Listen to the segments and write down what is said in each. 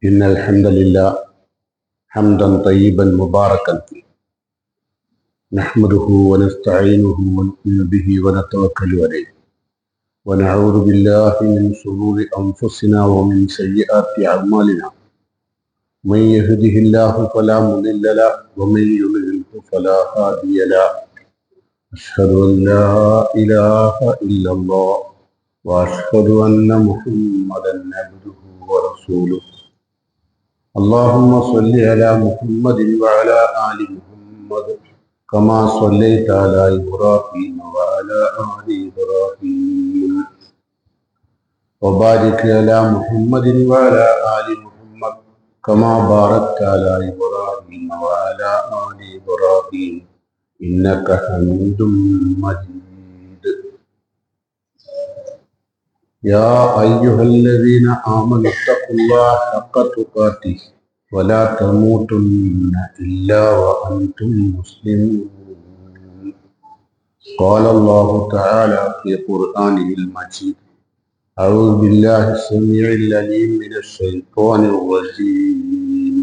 إن الحمد لله حمدا طيبا مباركا فيه نحمده ونستعينه ونؤمن به ونتوكل عليه ونعوذ بالله من شرور أنفسنا ومن سيئات أعمالنا من يهده الله فلا مضل له ومن يضلله فلا هادي له أشهد أن لا إله إلا الله وأشهد أن محمدا عبده ورسوله اللهم صل على محمد وعلى آل محمد كما صليت على إبراهيم وعلى آل إبراهيم وبارك على محمد وعلى آل محمد كما باركت على إبراهيم وعلى آل إبراهيم إنك حميد مجيد يا أيها الذين آمنوا اتقوا الله حق تقاته ولا تموتن إلا وأنتم مسلمون قال الله تعالى في قرآنه المجيد أعوذ بالله السميع العليم من الشيطان الرجيم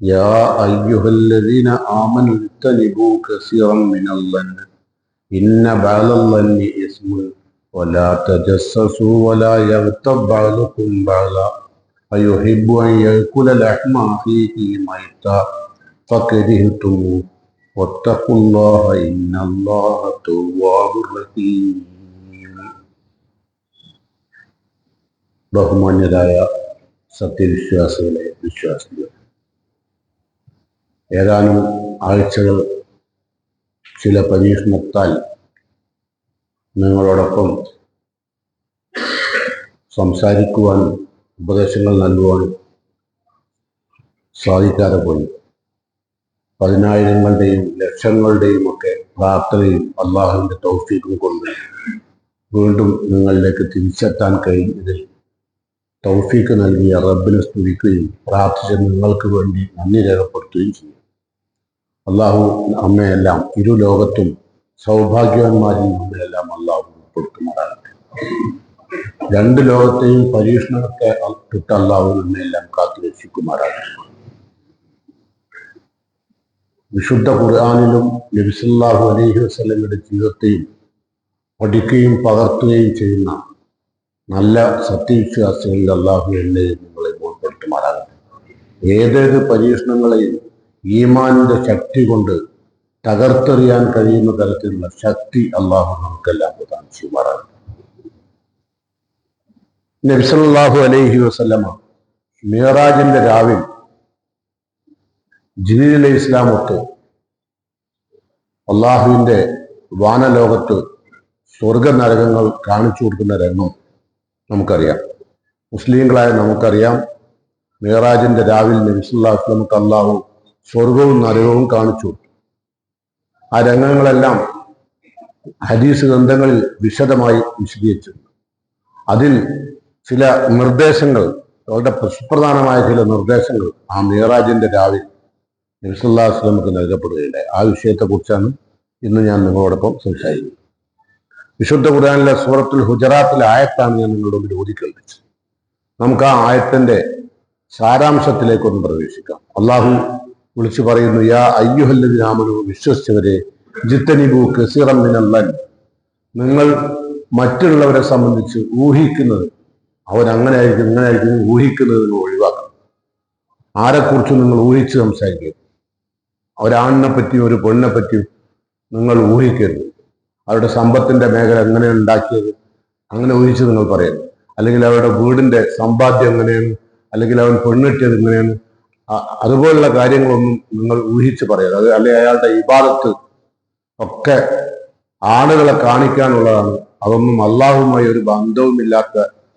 يا أيها الذين آمنوا اجتنبوا كثيرا من الظن إن بعض الظن إثم ولا تجسسوا ولا يغتب بعضكم بعضا أيحب أن يأكل لحم أخيه ميتا فكرهتموه واتقوا الله إن الله تواب رحيم. ബഹുമാന്യരായ വിശ്വാസികൾ, ഏതാനും ആഴ്ചകൾ ചില പരീക്ഷണത്താൽ നിങ്ങളോടൊപ്പം സംസാരിക്കുവാനും ഉപദേശങ്ങൾ നൽകുവാനും സാധിക്കാതെ പോയി. പതിനായിരങ്ങളുടെയും ലക്ഷങ്ങളുടെയും ഒക്കെ പ്രാർത്ഥനയും അള്ളാഹുവിൻ്റെ തൗഫീഖും കൊണ്ട് വീണ്ടും നിങ്ങളിലേക്ക് തിരിച്ചെത്താൻ കഴിഞ്ഞതിൽ തൗഫീഖ് നൽകിയ റബ്ബിനെ സ്തുതിക്കുകയും പ്രാർത്ഥിച്ച് നിങ്ങൾക്ക് വേണ്ടി നന്ദി രേഖപ്പെടുത്തുകയും ചെയ്യും. അള്ളാഹു നമ്മയെല്ലാം ഇരു ലോകത്തും സൗഭാഗ്യവാന്മാരിൽ നമ്മയെല്ലാം അള്ളാഹു ഉൾപ്പെടുത്തുമാറാകട്ടെ. രണ്ട് ലോകത്തെയും പരീക്ഷണത്തെ തൊട്ട് അള്ളാഹു നമ്മയെല്ലാം കാത്തുരക്ഷിക്കുമാറാകട്ടെ. വിശുദ്ധ ഖുർആനിലും നബി സല്ലല്ലാഹു അലൈഹി വസല്ലമയുടെ ജീവിതത്തെയും പഠിക്കുകയും പകർത്തുകയും ചെയ്യുന്ന നല്ല സത്യവിശ്വാസികളിൽ അള്ളാഹു എന്നെയും നിങ്ങളെ ഉൾപ്പെടുത്തുമാറാകട്ടെ. ഏതേത് പരീക്ഷണങ്ങളെയും ഈമാനിന്റെ ശക്തി കൊണ്ട് തകർത്തെറിയാൻ കഴിയുന്ന തരത്തിലുള്ള ശക്തി അള്ളാഹു നമുക്കെല്ലാം പ്രദാനം ചെയ്യുമാറാകട്ടെ. നബി സല്ലല്ലാഹു അലൈഹി വസല്ലമ മിഅ്റാജിന്റെ രാവിൽ ജിബ്രീൽ അലൈഹിസ്സലാമൊത്ത് അള്ളാഹുവിന്റെ വാനലോകത്ത് സ്വർഗ നരകങ്ങൾ കാണിച്ചു കൊടുക്കുന്ന രംഗം നമുക്കറിയാം. മുസ്ലിങ്ങളായ നമുക്കറിയാം, മിഅ്റാജിന്റെ രാവിൽ നബി സല്ലല്ലാഹു അലൈഹി വസല്ലമക്ക് അള്ളാഹു സ്വർഗവും നരകവും കാണിച്ചു. ആ രംഗങ്ങളെല്ലാം ഹദീസ് ഗ്രന്ഥങ്ങളിൽ വിശദമായി വിശദീകരിച്ചിട്ടുണ്ട്. അതിൽ ചില നിർദ്ദേശങ്ങൾ, വളരെ സുപ്രധാനമായ ചില നിർദ്ദേശങ്ങൾ ആ മിഅ്റാജിന്റെ രാവിൽ നബി സല്ലല്ലാഹു അലൈഹി വസല്ലമക്ക് നൽകപ്പെടുകയുണ്ടായി. ആ വിഷയത്തെക്കുറിച്ചാണ് ഇന്ന് ഞാൻ നിങ്ങളോടൊപ്പം സംസാരിക്കുന്നത്. വിശുദ്ധ ഖുർആനിലെ സൂറത്തുൽ ഹുജറാത്തിലെ ആയത്താണ് ഞാൻ നിങ്ങളുടെ മുമ്പിൽ ഓതിക്കേൾപ്പിച്ചത്. നമുക്ക് ആ ആയത്തിന്റെ സാരാംശത്തിലേക്കൊന്ന് പ്രവേശിക്കാം. അള്ളാഹു വിളിച്ചു പറയുന്നു, യാ അയ്യുഹല്ലദീന ആമനൂ, വിശ്വസിച്ചവരെ, ജിത്തനിബു കസീറൻ മിനൽ ളൻ, നിങ്ങൾ മറ്റുള്ളവരെ സംബന്ധിച്ച് ഊഹിക്കുന്നത്, അവരങ്ങനെയായിരിക്കും ഇങ്ങനെയായിരിക്കും ഊഹിക്കുന്നത് നിങ്ങൾ ഒഴിവാക്കണം. ആരെക്കുറിച്ചും നിങ്ങൾ ഊഹിച്ച് സംസാരിക്കരുത്. ഒരാണിനെ പറ്റിയും ഒരു പെണ്ണിനെ പറ്റിയും നിങ്ങൾ ഊഹിക്കരുത്. അവരുടെ സമ്പത്തിന്റെ മേഖല എങ്ങനെ ഉണ്ടാക്കിയത് അങ്ങനെ ഊഹിച്ച് നിങ്ങൾ പറയരുത്. അല്ലെങ്കിൽ അവരുടെ വീടിന്റെ സമ്പാദ്യം എങ്ങനെയാണ്, അല്ലെങ്കിൽ അവൻ പെണ്ണിട്ടിയത് എങ്ങനെയാണ്, അതുപോലുള്ള കാര്യങ്ങളൊന്നും നിങ്ങൾ ഊഹിച്ച് പറയരുത്. അത് അല്ലെങ്കിൽ അയാളുടെ ഇബാദത്ത് ഒക്കെ ആളുകളെ കാണിക്കാനുള്ളതാണ്. അതൊന്നും അള്ളാഹുമായി ഒരു ബന്ധവുമില്ലാത്ത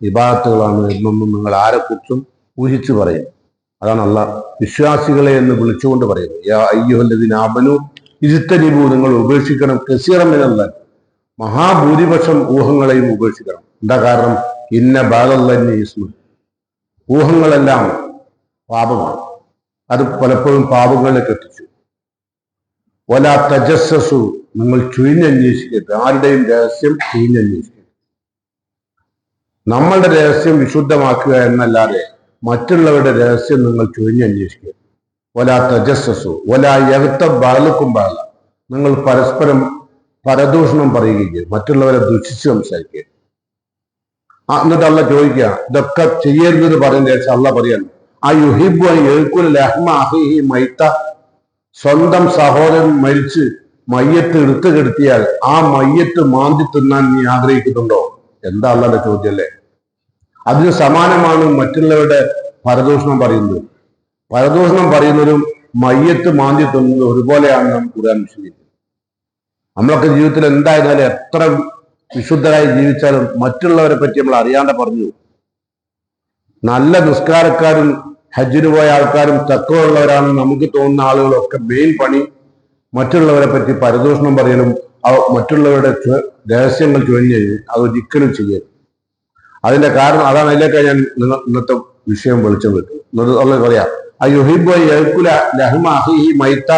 ഇബാദത്തുകളാണ് എന്നൊന്നും നിങ്ങൾ ആരെക്കുറിച്ചും ഊഹിച്ച് പറയും. അതാണ് അള്ളാഹ് വിശ്വാസികളെ എന്ന് വിളിച്ചുകൊണ്ട് പറയുന്നത്. യാ അയ്യുഹല്ലദീന ആമനൂ ഇജ്തനിബൂ, നിങ്ങൾ ഉപേക്ഷിക്കണം കസീറൻ മിനൽ ളൻ, മഹാഭൂരിപക്ഷം ഊഹങ്ങളെയും ഉപേക്ഷിക്കണം. എന്താ കാരണം? ഇന്ന ബഅദൽ ളന്നി ഇസ്മുൻ, ഊഹങ്ങളെല്ലാം പാപമാണ്. അത് പലപ്പോഴും പാപങ്ങളിലേക്ക് എത്തിച്ചു. വലാ തജസ്സസു, നിങ്ങൾ ചുഴിഞ്ഞന്വേഷിക്കരുത്. ആരുടെയും രഹസ്യം ചുഴിഞ്ഞന്വേഷിക്കരുത്. നമ്മളുടെ രഹസ്യം വിശുദ്ധമാക്കുക എന്നല്ലാതെ മറ്റുള്ളവരുടെ രഹസ്യം നിങ്ങൾ ചുഴിഞ്ഞന്വേഷിക്കുക. വലാ തജസ്സസു വലാ യഗ്തബ് ബഅ്ലുക്കും ബഅ്ല, നിങ്ങൾ പരസ്പരം പരദൂഷണം പറയുകയും മറ്റുള്ളവരെ ദുഷിച്ച് സംസാരിക്കുക. എന്നിട്ട് അള്ള ചോദിക്കുക, ഇതൊക്കെ ചെയ്യരുതെന്ന് പറയുന്ന ശേഷം അള്ള പറയാണ്, ആ യുഹിബു അൻ യഅ്കുല ലഹ്മ അഖീഹി മൈത, സ്വന്തം സഹോദരൻ മരിച്ച് മയ്യത്ത് എടുത്തു കെടുത്തിയാൽ ആ മയ്യത്ത് മാന്തി തിന്നാൻ നീ ആഗ്രഹിക്കുന്നുണ്ടോ? എന്താ അള്ളാന്റെ ചോദ്യം അല്ലേ? അതിന് സമാനമാണ് മറ്റുള്ളവരുടെ പരദൂഷണം പറയുന്നത്. പരദൂഷണം പറയുന്നതും മയ്യത്ത് മാന്തി തിന്നുന്നത് ഒരുപോലെയാണ് നാം ഖുർആൻ വിശദീകരിക്കുന്നത്. നമ്മളൊക്കെ ജീവിതത്തിൽ എന്തായിരുന്നാലും എത്ര വിശുദ്ധരായി ജീവിച്ചാലും മറ്റുള്ളവരെ പറ്റി നമ്മൾ അറിയാണ്ട് പറഞ്ഞു. നല്ല നിസ്കാരക്കാരും ഹജ്ജിന് പോയ ആൾക്കാരും തക്കവുള്ളവരാണെന്ന് നമുക്ക് തോന്നുന്ന ആളുകളൊക്കെ മെയിൻ പണി മറ്റുള്ളവരെ പറ്റി പരദൂഷണം പറയലും മറ്റുള്ളവരുടെ രഹസ്യങ്ങൾ ചൊരിഞ്ഞ് അത് ഒരിക്കലും ചെയ്യരുത്. അതിന്റെ കാരണം അതാണ്. അതിലേക്ക് ഞാൻ ഇന്നത്തെ വിഷയം വെളിച്ചം വെക്കും. പറയാം, അയ്യുഹിബ്ബു അൻ യഅ്കുല ലഹ്മ അഖീഹി മൈത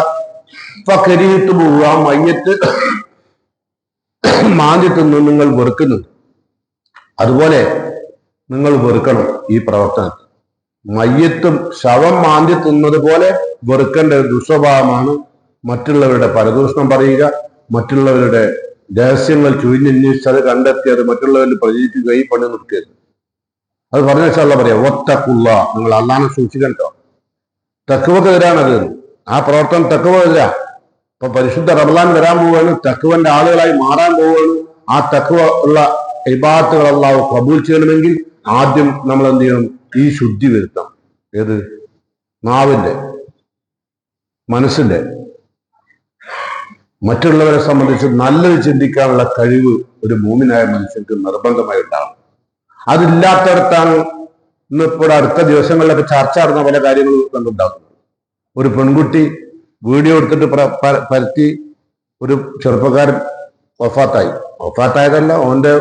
ഫകരിഹ്തുമൂഹു, ആ മയ്യത്ത് മാന്തി തിന്ന് നിങ്ങൾ വെറുക്കുന്നുണ്ട്. അതുപോലെ നിങ്ങൾ വെറുക്കണം ഈ പ്രവർത്തനം. മയ്യത്തും ശവം മാന്തി തിന്നത് പോലെ വെറുക്കേണ്ട ഒരു ദുസ്വഭാവമാണ് മറ്റുള്ളവരുടെ പരദൂഷണം പറയുക, മറ്റുള്ളവരുടെ രഹസ്യങ്ങൾ ചുഴിഞ്ഞന്വേഷിച്ച് അത് കണ്ടെത്തി അത് മറ്റുള്ളവരിൽ പ്രചരിപ്പിക്കുക. ഈ പണി നിർത്തിയത് അത് പറഞ്ഞ വെച്ചാൽ പറയാം, ഒത്തക്കുള്ള, നിങ്ങൾ അള്ളാനെ സൂക്ഷിക്കണ്ടോ. തക്കുവക്കെതിരാണത്. ആ പ്രവർത്തനം തക്കുവല്ല. ഇപ്പൊ പരിശുദ്ധ റമളാൻ വരാൻ പോവുകയാണ്, തക്കുവന്റെ ആളുകളായി മാറാൻ പോവുകയാണ്. ആ തക്കുവ ഉള്ള ഇബാദത്തുകൾ അല്ലാഹു കബൂൽ ചെയ്യണമെങ്കിൽ ആദ്യം നമ്മൾ എന്ത് ചെയ്യണം? ഈ ശുദ്ധി വരുത്തണം. ഏത്? നാവിന്റെ, മനസ്സിന്റെ. മറ്റുള്ളവരെ സംബന്ധിച്ച് നല്ലത് ചിന്തിക്കാനുള്ള കഴിവ് ഒരു മൂമിനായ മനുഷ്യർക്ക് നിർബന്ധമായി ഉണ്ടാകും. അതില്ലാത്തടത്താണ് ഇന്നിപ്പോൾ അടുത്ത ദിവസങ്ങളിലൊക്കെ ചർച്ച നടന്ന പല കാര്യങ്ങളും കണ്ടുണ്ടാകുന്നത്. ഒരു പെൺകുട്ടി വീഡിയോ എടുത്തിട്ട് പരത്തി ഒരു ചെറുപ്പക്കാരൻ വഫാത്തായതല്ല, ഓന്റെ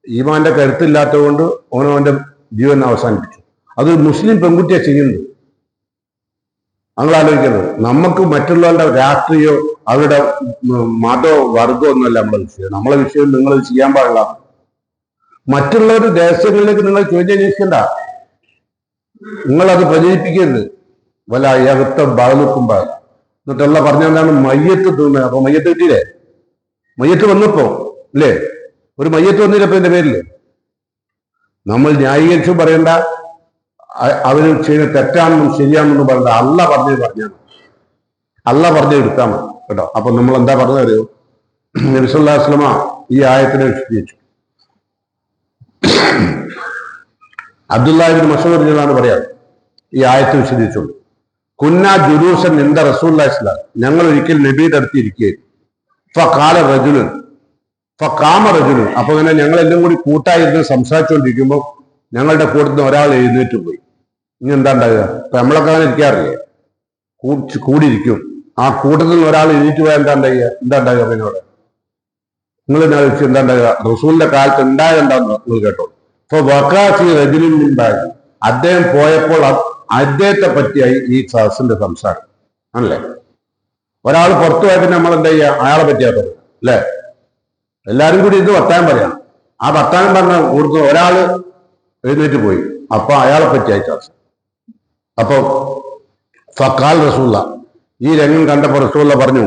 ഈമാന്റെ കരുത്തില്ലാത്തത് കൊണ്ട് ഓന്റെ ജീവൻ അവസാനിപ്പിച്ചു. അത് മുസ്ലിം പെൺകുട്ടിയെ ചെയ്യുന്നത്. നമ്മൾ ആലോചിക്കുന്നത്, നമുക്ക് മറ്റുള്ളവരുടെ രാഷ്ട്രീയോ അവരുടെ മതമോ വർഗമോ ഒന്നുമല്ല നമ്മളെ വിഷയം. നമ്മളെ വിഷയം നിങ്ങൾ ചെയ്യാൻ പാടില്ല. മറ്റുള്ളവരുടെ രഹസ്യങ്ങളിലേക്ക് നിങ്ങൾ ചോദ്യം, നിങ്ങളത് പ്രചരിപ്പിക്കരുത്. വല അയകത്ത ബാലുക്കും ബാൽ. എന്നിട്ടുള്ള പറഞ്ഞെന്താണ്? മയ്യത്ത് തിന്നുന്നത്. അപ്പൊ മയ്യത്ത് കിട്ടിയില്ലേ? മയ്യത്ത് വന്നപ്പോ അല്ലേ? ഒരു മയ്യത്ത് വന്നില്ലപ്പോ എന്റെ പേരില് നമ്മൾ ന്യായീകരിച്ചു പറയണ്ട. അവര് ചെയ്യുന്ന തെറ്റാണെന്നും ശരിയാണെന്നും പറയണ്ട. അള്ള പറഞ്ഞു അള്ള പറഞ്ഞു എടുത്താൽ മതി കേട്ടോ. അപ്പൊ നമ്മൾ എന്താ പറഞ്ഞത്? നബി സല്ലല്ലാഹു അലൈഹി വസല്ലമ ഈ ആയത്തിനെ വിശദീകരിച്ചു. അബ്ദുല്ലാഹി ഇബ്നു മസ്ഊദ് റളിയല്ലാഹു പറയാം, ഈ ആയത്ത് വിശദീകരിച്ചുകൊണ്ട്, കുന്നാ ജുലൂസൻ ഇന്ദ റസൂലുള്ളാഹി സ്വല്ലല്ലാഹു അലൈഹി വസല്ലം, ഞങ്ങൾ ഒരിക്കൽ നബിയുടെ അടുത്ത് ഇരിക്കുകയായിരുന്നു. ഫഖാല റജുലുൻ ഫഖാമ റജുലുൻ, അപ്പൊ ഇങ്ങനെ ഞങ്ങളെല്ലാം കൂടി കൂട്ടായിരുന്ന് സംസാരിച്ചുകൊണ്ടിരിക്കുമ്പോൾ ഞങ്ങളുടെ കൂട്ടത്തിൽ ഒരാൾ എഴുന്നേറ്റ് പോയി. ഇനി എന്താ ഉണ്ടാകുക? ഇപ്പൊ നമ്മളൊക്കെ അങ്ങനെ ഇരിക്കാറില്ലേ? കൂടിയിരിക്കും. ആ കൂട്ടത്തിൽ നിന്ന് ഒരാൾ എഴുന്നേറ്റ് പോയാൽ എന്താ ഉണ്ടാകുക? പിന്നോട് നിങ്ങൾ ചോദിച്ചു എന്താ ഉണ്ടാകുക? റസൂലിന്റെ കാലത്ത് ഉണ്ടാകുന്നുണ്ടാവുന്നു നിങ്ങൾ കേട്ടോ. ഇപ്പൊ വക്കാസി റജുലിൻ ഉണ്ടായി, അദ്ദേഹം പോയപ്പോൾ അദ്ദേഹത്തെ പറ്റിയായി ഈ സദസ്സിന്റെ സംസാരം ആണല്ലേ. ഒരാൾ പുറത്തു പോയപ്പോൾ നമ്മൾ എന്താ ചെയ്യുക? അയാളെ പറ്റിയാ പറയുക അല്ലെ? എല്ലാരും കൂടി ഇത് വർത്താനം പറയാം. ആ വർത്താനം പറഞ്ഞ കൂടുതൽ ഒരാള് എഴുന്നേറ്റ് പോയി, അപ്പൊ അയാളെ പറ്റിയായി ചർച്ച. അപ്പൊ ഫഖാൽ റസൂല, ഈ രംഗം കണ്ടപ്പോ റസൂല പറഞ്ഞു,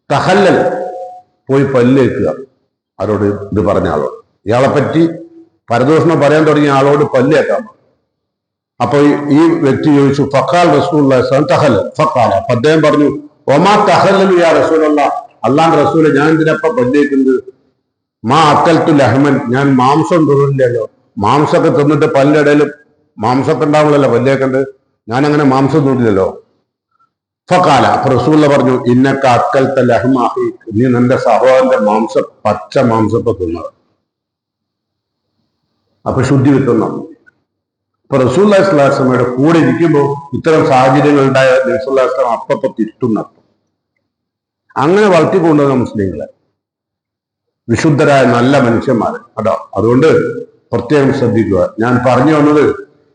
തഹല്ലൽ, പോയി പല്ലേക്കുക. ആരോട്? ഇത് പറഞ്ഞ ആളോട്. ഇയാളെ പറ്റി പരദൂഷണം പറയാൻ തുടങ്ങിയ ആളോട് പല്ലേക്കാം. അപ്പൊ ഈ വ്യക്തി ചോദിച്ചു, ഫഖാൽ റസൂലുള്ളാഹി തഹല്ലൽ ഫഖാല, അപ്പൊ അദ്ദേഹം പറഞ്ഞു, ഒമാ തഹല്ലൽ യാ റസൂലല്ലാഹ്, അല്ലാഹുവിന്റെ റസൂലെ ഞാൻ എന്തിനപ്പ പല്ലേക്കുന്നത്? മാ അക്കൽത്തു ലഹമൻ, ഞാൻ മാംസം തിന്നില്ലല്ലോ. മാംസമൊക്കെ തിന്നിട്ട് പല്ലിടയിൽ മാംസമൊക്കെ ഉണ്ടാവുള്ളല്ലോ പല്ലേക്കണ്ട്. ഞാൻ അങ്ങനെ മാംസം തിന്നില്ലല്ലോ. ഫഖാല, അപ്പൊ റസൂല പറഞ്ഞു, ഇന്നക്ക അക്കൽത്ത ലഹ്മ അഖീക്, നീ നിന്റെ സഹോദരന്റെ മാംസം, പച്ച മാംസത്തെ തിന്നത്. അപ്പൊ ശുദ്ധി കിട്ടുന്ന. ഇപ്പൊ റസൂലുള്ളാഹി സ്വല്ലല്ലാഹു അലൈഹി വസല്ലമയുടെ കൂടെ ഇരിക്കുമ്പോൾ ഇത്തരം സാഹചര്യങ്ങൾ ഉണ്ടായ നബി സല്ലല്ലാഹു അലൈഹി വസല്ലം അപ്പപ്പോ തിരുത്തുന്നർത്ഥം. അങ്ങനെ വളർത്തിക്കൊണ്ടുവന്ന മുസ്ലിങ്ങളെ വിശുദ്ധരായ നല്ല മനുഷ്യന്മാരെ കേട്ടോ. അതുകൊണ്ട് പ്രത്യേകം ശ്രദ്ധിക്കുക. ഞാൻ പറഞ്ഞു വന്നത്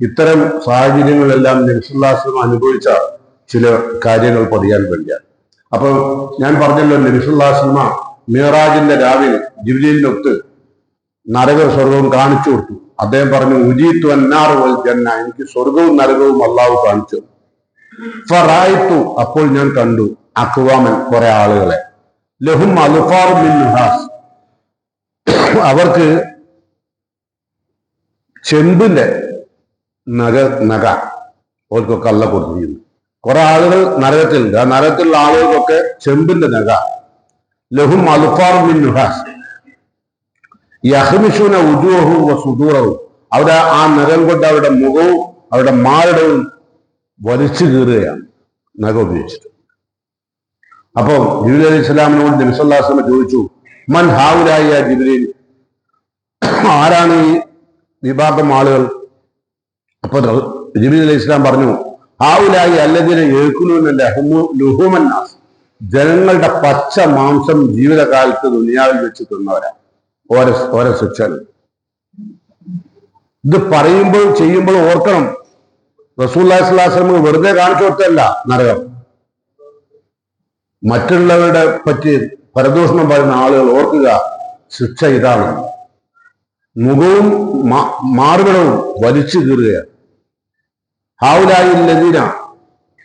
ഇത്തരം സാഹചര്യങ്ങളെല്ലാം നബി സല്ലല്ലാഹു അലൈഹി വസല്ലം അനുഭവിച്ച ചില കാര്യങ്ങൾ പറയാൻ വേണ്ടിയാണ്. അപ്പൊ ഞാൻ പറഞ്ഞല്ലോ, നബി സല്ലല്ലാഹു അലൈഹി വസല്ലം മിഅ്റാജിന്റെ രാവിലെ ജിബ്രീലിനൊത്ത് നരക സ്വർഗവും കാണിച്ചു കൊടുത്തു. അദ്ദേഹം പറഞ്ഞു ഉജീത്തു അന്നാറു വൽ ജന്ന, എനിക്ക് സ്വർഗവും നരകവും അള്ളാഹു കാണിച്ചു. ഫറായിത്തു, അപ്പോൾ ഞാൻ കണ്ടു അക്വാമൻ, കുറെ ആളുകളെ, ലഹും അൽഫാറു മിൻ നുഹാസ്, അവർക്ക് ചെമ്പിന്റെ നഖ അവർക്കൊക്കെ അല്ല കൊടുത്തിരിക്കുന്നു. കുറെ ആളുകൾ നരകത്തിലുണ്ട്. ആ നരകത്തിലുള്ള ആളുകൾക്കൊക്കെ ചെമ്പിന്റെ നഖ. ലഹും അൽഫാറു മിൻ നുഹാസ് യഹ്മിഷൂന ഉജൂഹും വസുദൂറഹും, അവിടെ ആ നഖം കൊണ്ട് അവരുടെ മുഖവും അവരുടെ മാറിടവും വലിച്ചു കീറുകയാണ് നഖം ഉപയോഗിച്ചിട്ട്. അപ്പൊ ജിബ്രീൽ അലൈഹി സ്വലാമിനോട് നബി സല്ലല്ലാഹു അലൈഹി വസല്ലം ചോദിച്ചു, മൻ ഹാഉലായി യാ ജിബ്രീൽ, ആരാണ് ഈ വിഭാഗം ആളുകൾ? അപ്പൊ ജിബ്രീൽ അലൈഹി സ്വലാം പറഞ്ഞു, ഹാഉലായി അല്ലദീന യഅ്കുലൂന ലുഹൂമൻ നാസ്, ജനങ്ങളുടെ പച്ച മാംസം ജീവിതകാലത്ത് ദുനിയാവിൽ വെച്ച് തിന്നവരാ. ഓരോ ശിക്ഷകൾ ഇത് പറയുമ്പോൾ ചെയ്യുമ്പോൾ ഓർക്കണം, റസൂലുള്ളാഹി സ്വല്ലല്ലാഹു അലൈഹി വസല്ലം വെറുതെ കാണിച്ചു കൊടുത്തല്ല നരകം. മറ്റുള്ളവരുടെ പറ്റി പരദൂഷണം പറയുന്ന ആളുകൾ ഓർക്കുക, ശിക്ഷ ഇതാണ്. മുഖവും മാറുകളവും വലിച്ചു കീറുകയാണ്. ഹാവുലായി ലദീന,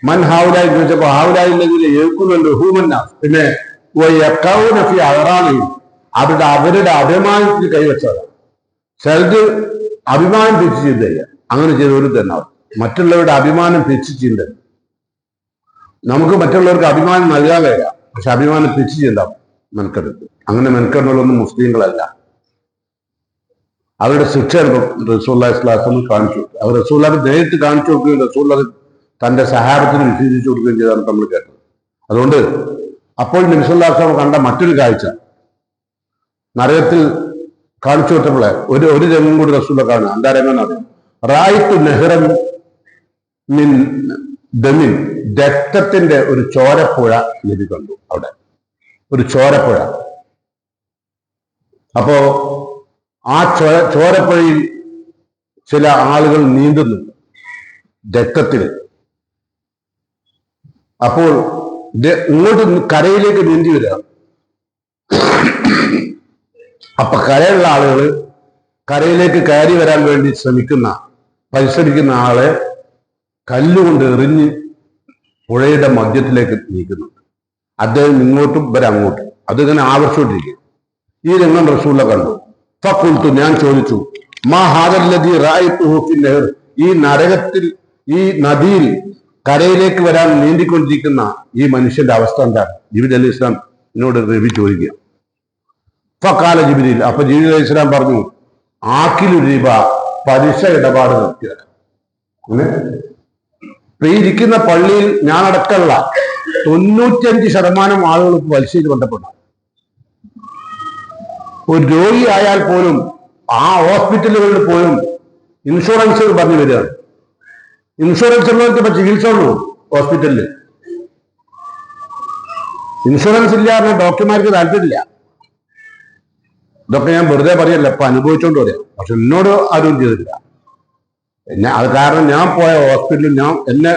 മൻ ഹാവുലായി ചോദിച്ചപ്പോ ഹാവുലായി ലദീന യഅ്കുലൂന ലുഹൂമൻ നാസ്, പിന്നെ വയഖഊന ഫീ അഗ്റാനിഹിം, അവരുടെ അഭിമാനത്തിൽ കൈവച്ചതാണ്. ചിലത് അഭിമാനം തെച്ച് ചിന്തയില്ല, അങ്ങനെ ചെയ്തവരും തന്നെ അവർ മറ്റുള്ളവരുടെ അഭിമാനം തെച്ച് ചിന്ത. നമുക്ക് മറ്റുള്ളവർക്ക് അഭിമാനം നൽകാൻ കഴിയാം, പക്ഷെ അഭിമാനം തെച്ച് ചിന്ത മെനക്കെടുത്ത്. അങ്ങനെ മെനക്കെടുന്നതൊന്നും മുസ്ലിങ്ങളല്ല. അവരുടെ ശിക്ഷ റസൂലുള്ളാഹി സ്വല്ലല്ലാഹു അലൈഹി വസല്ലം കാണിച്ചു കൊടുത്തു. അവർ റസൂലുള്ളാഹിനെ നേരിട്ട് കാണിച്ചു കൊടുക്കുകയും റസൂലുള്ളാഹി തന്റെ സഹാബത്തിന് വിശദീകരിച്ചു കൊടുക്കുകയും ചെയ്താണ് നമ്മൾ കേട്ടത്. അതുകൊണ്ട് അപ്പോൾ നബി സല്ലല്ലാഹു അലൈഹി വസല്ലം കണ്ട മറ്റൊരു കാഴ്ച നരകത്തിൽ കാണിച്ചു കൊടുത്തപ്പോളെ ഒരു രംഗം കൂടി റസൂല കാണുക. എന്താ രംഗം എന്നറിയാം? റായിത്തു നെഹ്റൻ മിൻ ദമിൻ, രക്തത്തിന്റെ ഒരു ചോരപ്പുഴ നബി കണ്ടു. അവിടെ ഒരു ചോരപ്പുഴ. അപ്പോ ആ ചോരപ്പുഴയിൽ ചില ആളുകൾ നീന്തുന്നുണ്ട് രക്തത്തിൽ. അപ്പോൾ ഇങ്ങോട്ട് കരയിലേക്ക് നീന്തി വരിക. അപ്പൊ കരയുള്ള ആളുകൾ കരയിലേക്ക് കയറി വരാൻ വേണ്ടി പരിശ്രമിക്കുന്ന ആളെ കല്ലുകൊണ്ട് എറിഞ്ഞ് പുഴയുടെ മധ്യത്തിലേക്ക് നീക്കുന്നുണ്ട്. അദ്ദേഹം ഇങ്ങോട്ടും അങ്ങോട്ടും അതിങ്ങനെ ആവശ്യപ്പെട്ടിരിക്കും. ഈ രംഗം റസൂല കണ്ടു. ഫഖുൽതു, ഞാൻ ചോദിച്ചു, മാ ഹാദല്ലദീ റഅയ്തുഹു ഫിൽ നഹർ, ഈ നരകത്തിൽ ഈ നദിയിൽ കരയിലേക്ക് വരാൻ നീന്തിക്കൊണ്ടിരിക്കുന്ന ഈ മനുഷ്യന്റെ അവസ്ഥ എന്താണ്? ജിബ്രീൽ അലൈഹി ഇസ്ലാം എന്നോട് നബി ചോദിക്കുക. ഫഖാല ജിബ്രീൽ, അപ്പൊ ജിബ്രീൽ അലൈഹി ഇസ്ലാം പറഞ്ഞു, ആക്കിലു റിബ, പലിശ ഇടപാട് നിർത്തിയത്. ഇപ്പൊ ഈ ഇരിക്കുന്ന പള്ളിയിൽ ഞാൻ അടക്കമുള്ള 95% ആളുകൾക്ക് പലിശയിൽ ബന്ധപ്പെട്ടു. ഒരു രോഗി ആയാൽ പോലും ആ ഹോസ്പിറ്റലുകളിൽ പോലും ഇൻഷുറൻസ് പറഞ്ഞു വരികയാണ്. ഇൻഷുറൻസ് ഉള്ളവർക്ക് ഇപ്പൊ ചികിത്സ ഉള്ളൂ ഹോസ്പിറ്റലിൽ. ഇൻഷുറൻസ് ഇല്ലാതെ ഡോക്ടർമാർക്ക് താല്പര്യമില്ല. ഇതൊക്കെ ഞാൻ വെറുതെ പറയല്ല, ഇപ്പൊ അനുഭവിച്ചോണ്ട് പറയാം. പക്ഷെ എന്നോട് ആരും ചെയ്തിട്ടില്ല. അത് കാരണം ഞാൻ പോയ ഹോസ്പിറ്റലിൽ എന്നെ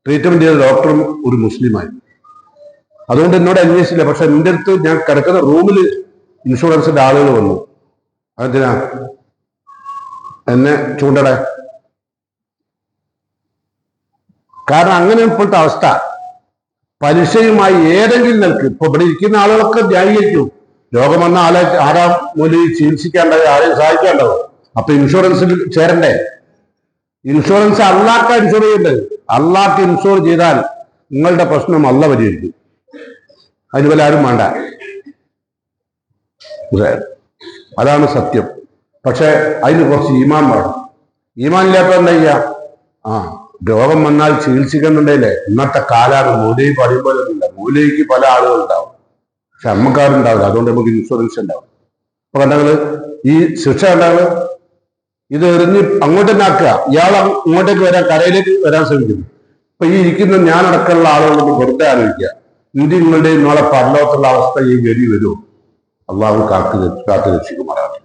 ട്രീറ്റ്മെന്റ് ചെയ്ത ഡോക്ടറും ഒരു മുസ്ലിമായി. അതുകൊണ്ട് എന്നോട് അന്വേഷിച്ചില്ല. പക്ഷെ എൻ്റെ അടുത്ത് ഞാൻ കിടക്കുന്ന റൂമിൽ ഇൻഷുറൻസിന്റെ ആളുകൾ വന്നു. അതെന്തിനാ എന്നെ ചൂണ്ടടെ? കാരണം അങ്ങനെ ഇപ്പോഴത്തെ അവസ്ഥ. പലിശയുമായി ഏതെങ്കിലും നിലക്ക് ഇപ്പൊ ഇവിടെ ഇരിക്കുന്ന ആളുകളൊക്കെ ന്യായീകരിക്കും. രോഗം വന്ന ആരാ മൂലം ചികിത്സിക്കേണ്ടത്, ആരെയും സഹായിക്കേണ്ടത്. അപ്പൊ ഇൻഷുറൻസിൽ ചേരണ്ടേ? ഇൻഷുറൻസ് അള്ളാഹ്ക്ക് ഇൻഷുർ ചെയ്യേണ്ടത്. അള്ളാഹ്ക്ക് ഇൻഷുർ ചെയ്താൽ നിങ്ങളുടെ പ്രശ്നം അള്ള പരിഹരിക്കും. അതിന് പോലെ ആരും വേണ്ട. അതാണ് സത്യം. പക്ഷെ അതിന് കുറച്ച് ഈമാൻ വേണം. ഈമാൻ ഇല്ലാത്ത എന്താ ചെയ്യാ? രോഗം വന്നാൽ ചികിത്സിക്കുന്നുണ്ടല്ലേ. ഇന്നത്തെ കാലാണ്. മൂലയി പറയുമ്പോഴൊന്നുമില്ല. മൂലയ്ക്ക് പല ആളുകളുണ്ടാവും, പക്ഷെ അമ്മക്കാരുണ്ടാവില്ല. അതുകൊണ്ട് നമുക്ക് ഇൻഷുറൻസ് ഉണ്ടാവും. അപ്പൊ കണ്ടത് ഈ ശിക്ഷ കണ്ടത്, ഇത് എറിഞ്ഞ് അങ്ങോട്ട് തന്നെ ആക്കുക. ഇയാൾ ഇങ്ങോട്ടേക്ക് വരാൻ, കരയിലേക്ക് വരാൻ ശ്രമിക്കുന്നു. ഇപ്പൊ ഈ ഇരിക്കുന്ന ഞാനടക്കമുള്ള ആളുകളൊന്ന് വെറുതെ ആലോചിക്കുക, നിങ്ങളുടെയും നാളെ പരലോകത്തുള്ള അവസ്ഥ ഈ ഗതി വരുമോ? അള്ളാഹു കാത്തു രക്ഷിക്കുമാറാണ്.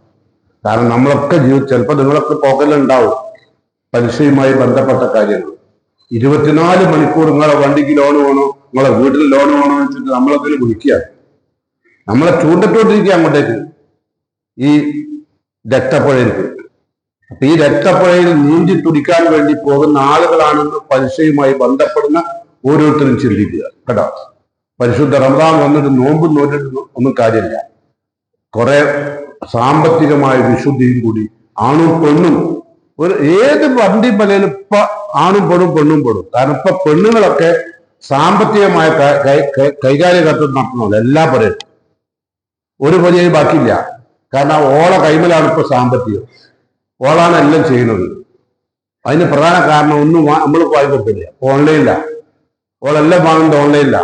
കാരണം നമ്മളൊക്കെ ചിലപ്പോൾ നിങ്ങളൊക്കെ പോകലുണ്ടാവും പലിശയുമായി ബന്ധപ്പെട്ട കാര്യങ്ങൾ. 24 മണിക്കൂർ നിങ്ങളെ വണ്ടിക്ക് ലോൺ വേണോ, നിങ്ങളെ വീട്ടിൽ ലോൺ വേണോ എന്ന് വെച്ചിട്ട് നമ്മളതിൽ വിളിക്കുക. നമ്മളെ ചൂണ്ടിട്ടോണ്ടിരിക്കുക അങ്ങോട്ടേക്ക്, ഈ രക്തപ്പുഴയിലേക്ക്. അപ്പൊ ഈ രക്തപ്പുഴയിൽ നീന്തി തുടിക്കാൻ വേണ്ടി പോകുന്ന ആളുകളാണെന്ന് പലിശയുമായി ബന്ധപ്പെടുന്ന ഓരോരുത്തരും ചിന്തിക്കുക കേട്ടോ. പരിശുദ്ധ റമദാൻ വന്നിട്ട് നോമ്പും നോറ്റിട്ട് ഒന്നും കാര്യമില്ല. കുറെ സാമ്പത്തികമായ വിശുദ്ധിയും കൂടി ആണും പെണ്ണും ഒരു ഏത് വണ്ടി പലയിലും ഇപ്പൊ ആണും പെണ്ണും പെടും. കാരണം ഇപ്പൊ പെണ്ണുങ്ങളൊക്കെ സാമ്പത്തികമായ കൈകാര്യകത്വം നടത്തുന്നത് എല്ലാ പലരും ഒരു പതിയായി ബാക്കിയില്ല. കാരണം ഓള കൈമലാണ് ഇപ്പൊ സാമ്പത്തികം, ഓളാണ് എല്ലാം ചെയ്യുന്നത്. അതിന് പ്രധാന കാരണം ഒന്നും നമ്മൾ വായി കൊടുത്തില്ല, ഓൺലൈനില്ല. ഓളെല്ലാം വാങ്ങുന്നത് ഓൺലൈനില്ല.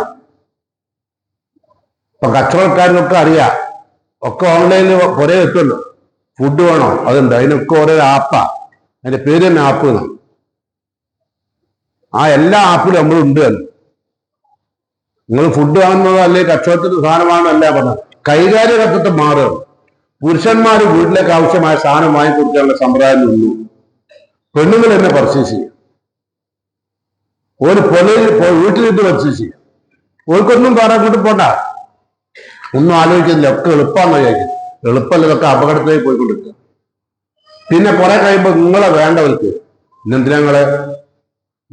ഇപ്പൊ കച്ചവടക്കാരനൊക്കെ അറിയാം, ഒക്കെ ഓൺലൈനിൽ കുറെ എത്തുമല്ലോ. ഫുഡ് വേണോ, അതുണ്ട്, അതിനൊക്കെ ഓരോ ആപ്പാ, അതിന്റെ പേര് തന്നെ ആപ്പ് എന്നാണ്. ആ എല്ലാ ആപ്പിലും നമ്മളുണ്ട്. നിങ്ങൾ ഫുഡ് വാങ്ങുന്നതോ അല്ലെങ്കിൽ കച്ചവടത്തിന്റെ സാധനമാണോ അല്ല പറഞ്ഞത്. കൈകാര്യകത്വത്തെ മാറുകയാണ്. പുരുഷന്മാർ വീട്ടിലേക്ക് ആവശ്യമായ സാധനം വാങ്ങിക്കൊടുക്കാനുള്ള സമ്പ്രദായം ഉള്ളൂ. പെണ്ണുങ്ങൾ തന്നെ പർച്ചേസ് ചെയ്യും. ഒരു വീട്ടിലിട്ട് പർച്ചേസ് ചെയ്യും. ഓർക്കൊന്നും പറയാൻ കൊണ്ട് പോണ്ട, ഒന്നും ആലോചിക്കുന്നില്ല, ഒക്കെ എളുപ്പമാണെന്ന് വിചാരിക്കും. എളുപ്പമല്ല, ഇതൊക്കെ അപകടത്തിലേക്ക് പോയിക്കൊണ്ടിരിക്കുക. പിന്നെ കുറെ കഴിയുമ്പോൾ നിങ്ങളെ വേണ്ടവർക്ക് ഇന്നെന്തിനാ നിങ്ങളെ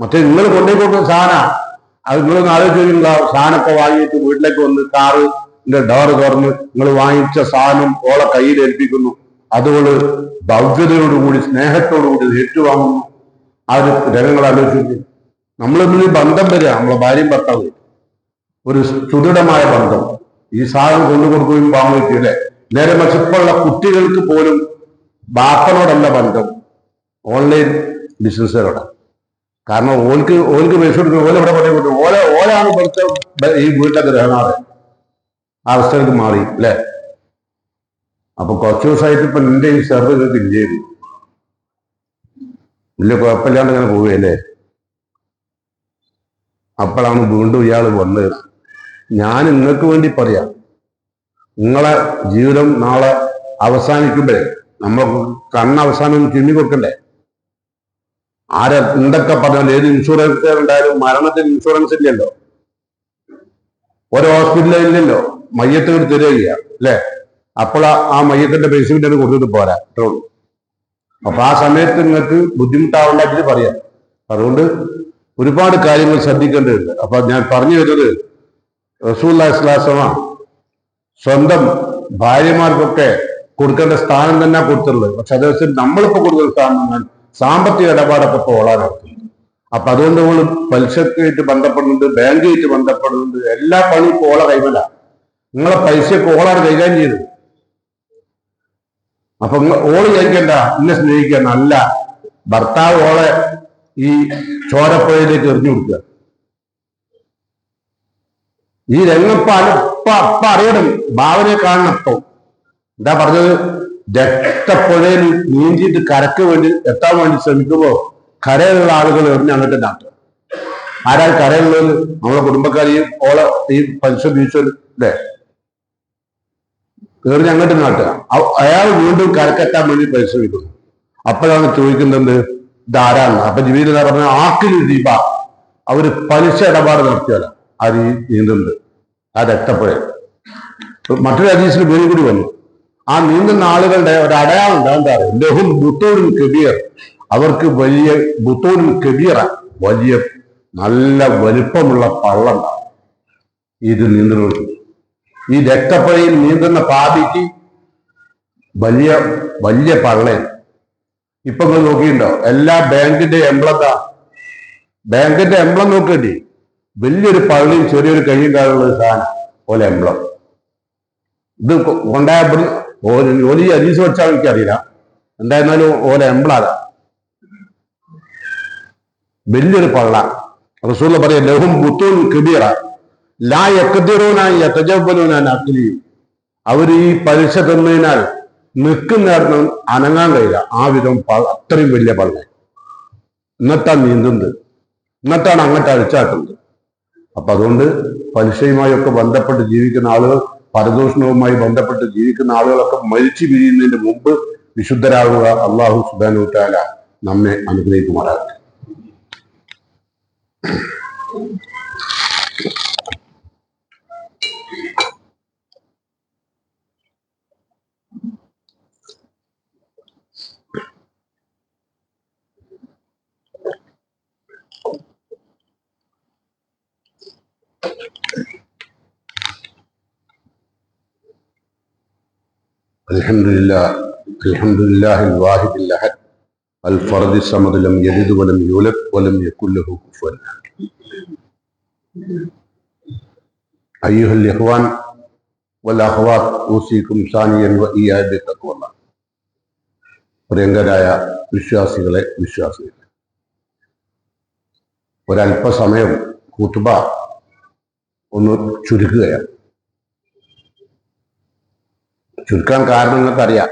മറ്റേ നിങ്ങൾ കൊണ്ടുപോയി കൊടുക്കുന്ന സാധനം അത് നിങ്ങളൊന്ന് ആലോചിച്ചിട്ടുള്ള സാധനമൊക്കെ വാങ്ങിയിട്ട് വീട്ടിലേക്ക് വന്ന് കാറിന്റെ ഡോറ് തുറന്ന് നിങ്ങൾ വാങ്ങിച്ച സാധനം ഓളെ കയ്യിൽ ഏൽപ്പിക്കുന്നു. അതുകൊണ്ട് ഭവ്യതയോടുകൂടി സ്നേഹത്തോടുകൂടി ഏറ്റുവാങ്ങുന്നു. ആ ഒരു രംഗങ്ങൾ ആലോചിച്ചു. നമ്മൾ തമ്മിൽ ബന്ധം വരിക, നമ്മളെ ഭാര്യയും ഭർത്താവ്, ഒരു സുദൃഢമായ ബന്ധം. ഈ സാധനം കൊണ്ടു കൊടുക്കുകയും വാങ്ങുകയും അല്ലെ. നേരെ മറിച്ചിപ്പുള്ള കുട്ടികൾക്ക് പോലും ബാപ്പനോടല്ല ബന്ധം, ഓൺലൈൻ ബിസിനസ്സുകാരോടാണ്. കാരണം ഓൽക്ക് പൈസ കൊടുക്കുന്നത് ഓല ഇവിടെ പറഞ്ഞു ഓലാണ് ഇവിടുത്തെ ഈ വീട്ടിലെ ഗ്രഹണാറ്. ആ അവസ്ഥകൾക്ക് മാറി അല്ലെ. അപ്പൊ കുറച്ചു ദിവസമായിട്ട് ഇപ്പൊ നിന്റെ ഈ സെർവ് നിങ്ങൾക്ക് ഇല്ലേത് വലിയ കുഴപ്പമില്ലാണ്ട് ഇങ്ങനെ പോവുകയല്ലേ. അപ്പോഴാണ് വീണ്ടും ഇയാൾ വന്നത്. ഞാൻ നിങ്ങൾക്ക് വേണ്ടി പറയാം, നിങ്ങളെ ജീവിതം നാളെ അവസാനിക്കുമ്പോഴേ നമ്മൾ കണ്ണവസാനം ചിമ്മി കൊടുക്കണ്ടേ. എന്തൊക്കെ പറഞ്ഞാൽ ഏത് ഇൻഷുറൻസ് ഉണ്ടായാലും മരണത്തിന് ഇൻഷുറൻസ് ഇല്ലല്ലോ, ഒരു ഹോസ്പിറ്റലിൽ ഇല്ലല്ലോ. മയ്യത്ത് തരിക അല്ലെ. അപ്പോൾ ആ മയ്യത്തിന്റെ പൈസ തന്നെ കൊടുത്തിട്ട് പോരാ, അത്രേ ഉള്ളൂ. അപ്പൊ ആ സമയത്ത് നിങ്ങൾക്ക് ബുദ്ധിമുട്ടാവണ്ടായിട്ട് പറയാം. അതുകൊണ്ട് ഒരുപാട് കാര്യങ്ങൾ ശ്രദ്ധിക്കേണ്ടതുണ്ട്. അപ്പൊ ഞാൻ പറഞ്ഞു വരുന്നത്, റസൂലുള്ളാഹി സ്വല്ലല്ലാഹു അലൈഹി വസല്ലം സ്വന്തം ഭാര്യമാർക്കൊക്കെ കൊടുക്കേണ്ട സ്ഥാനം തന്നെ കൊടുത്തിട്ടുള്ളത്. പക്ഷെ അതേസമയം നമ്മളിപ്പോ കൊടുക്കുന്ന സ്ഥാനം സാമ്പത്തിക ഇടപാടൊക്കെ ഇപ്പോൾ ഓളാനാക്കുന്നത്. അപ്പൊ അതുകൊണ്ട് നമ്മൾ പലിശക്കായിട്ട് ബന്ധപ്പെടുന്നുണ്ട്, ബാങ്കായിട്ട് ബന്ധപ്പെടുന്നുണ്ട്. എല്ലാ പണിയും ഇപ്പോൾ ഓള കൈമല. നിങ്ങളെ പൈസയൊക്കെ ഓളാണ് കൈകാര്യം ചെയ്തത്. അപ്പൊ ഓള് ചോദിക്കണ്ട എന്നെ സ്നേഹിക്കുക, നല്ല ഭർത്താവ് ഓളെ ഈ ചോരപ്പുഴയിലേക്ക് എറിഞ്ഞു കൊടുക്കുക. ഈ രംഗപ്പാല് അപ്പ അറിയണം, ഭാവനയെ കാണണം. അപ്പം എന്താ പറഞ്ഞത്, രക്തപ്പുഴയിൽ നീന്തിയിട്ട് കരക്ക് വേണ്ടി എത്താൻ വേണ്ടി ശ്രമിക്കുമ്പോൾ കരയിലുള്ള ആളുകൾ എറിഞ്ഞ് അങ്ങോട്ട് നാട്ടുക. ആരാ കരയുള്ളത്? നമ്മളെ കുടുംബക്കാരെയും ഓളെ ഈ പലിശ ബീച്ചൽ അല്ലേ എറിഞ്ഞ് അങ്ങോട്ട് നാട്ടുക. അയാൾ വീണ്ടും കരക്കെത്താൻ വേണ്ടി പരിശ്രമിക്കുന്നു. അപ്പോഴാണ് ചോദിക്കുന്നത് ഇതാരാണ്. അപ്പൊ ജീവിതം പറഞ്ഞ ആക്കിൽ ദീപ അവര് പലിശ ഇടപാട് നടത്തിയാല അത് ഈ നീന്തുന്നത് ആ രക്തപ്പുഴ. മറ്റൊരു ഹദീസിൽ പേര് കൂടി വന്നു. ആ നീന്തുന്ന ആളുകളുടെ ഒരു അടയാളം ഉണ്ട്. എന്താ പറയുക, ലഹും ബുത്തൂനുൽ കബീർ, അവർക്ക് വലിയ ബുത്തൂനുൽ കബീറ, വലിയ നല്ല വലിപ്പമുള്ള പള്ളുണ്ടാവും ഇത് നീന്തുന്നത്. ഈ രക്തപ്പുഴയിൽ നീന്തുന്ന പാപിക്ക് വലിയ വലിയ പള്ളയാണ്. ഇപ്പൊ നിങ്ങൾ നോക്കിയിട്ടുണ്ടോ, എല്ലാ ബാങ്കിന്റെ എംബ്ലത്താ, ബാങ്കിന്റെ എംബ്ലം നോക്കേണ്ടി വലിയൊരു പള്ളിയും ചെറിയൊരു കയ്യും കാലുള്ള ഒരു സാധനം പോലെ എംബ്ലം. ഇത് കൊണ്ടായപ്പോൾ ഓലി അരീസ് വെച്ചാൽ എനിക്കറിയില്ല, എന്തായിരുന്നാലും ഓലെ എംബ്ലാത വലിയൊരു പള്ള. റസൂൽ പറയാം ലഹും ബുത്തൂൻ കബീറ ലാ യഖ്ദിറൂനായി യതജവ്വലൂനാൻ അഖ്ലി, അവർ ഈ പലിശ തന്നതിനാൽ നിൽക്കുന്നിടത്ത് അനങ്ങാൻ കഴിയില്ല. ആ വിധം അത്രയും വലിയ പള്ള. എന്നിട്ടാണ് നീന്തുന്നത്, എന്നിട്ടാണ് അങ്ങോട്ട് അഴിച്ചാട്ടുന്നത്. അപ്പൊ അതുകൊണ്ട് പലിശയുമായി ഒക്കെ ബന്ധപ്പെട്ട് ജീവിക്കുന്ന ആളുകൾ, പരദൂഷണവുമായി ബന്ധപ്പെട്ട് ജീവിക്കുന്ന ആളുകളൊക്കെ മരിച്ചു പിരിയുന്നതിന് മുമ്പ് വിശുദ്ധരാകുക. അള്ളാഹു സുബ്ഹാനഹു വ തആല നമ്മെ അനുഗ്രഹിക്കുമാറാകട്ടെ. അൽഹംദുലില്ലാഹിൽ വാഹിദിൽ അഹദ് അൽ ഫർദി സമദ് ലം യലിദ് വലം യൂലദ് വലം യകുൽ ലഹു കുഫുവൻ അഹദ്. അയ്യുഹൽ ഇഖ്വാൻ വൽ അഖ്വാത്ത് ഊസികും സാനിയൻ വ ഇയ്യായ ബിത്തഖ്വല്ലാഹ്. പ്രിയങ്കരായ വിശ്വാസികളെ, ഒരല്പസമയം ഖുത്ബ ഒന്ന് ചുരുക്കുകയാണ്. ചുരുക്കാൻ കാരണം നിങ്ങൾക്കറിയാം,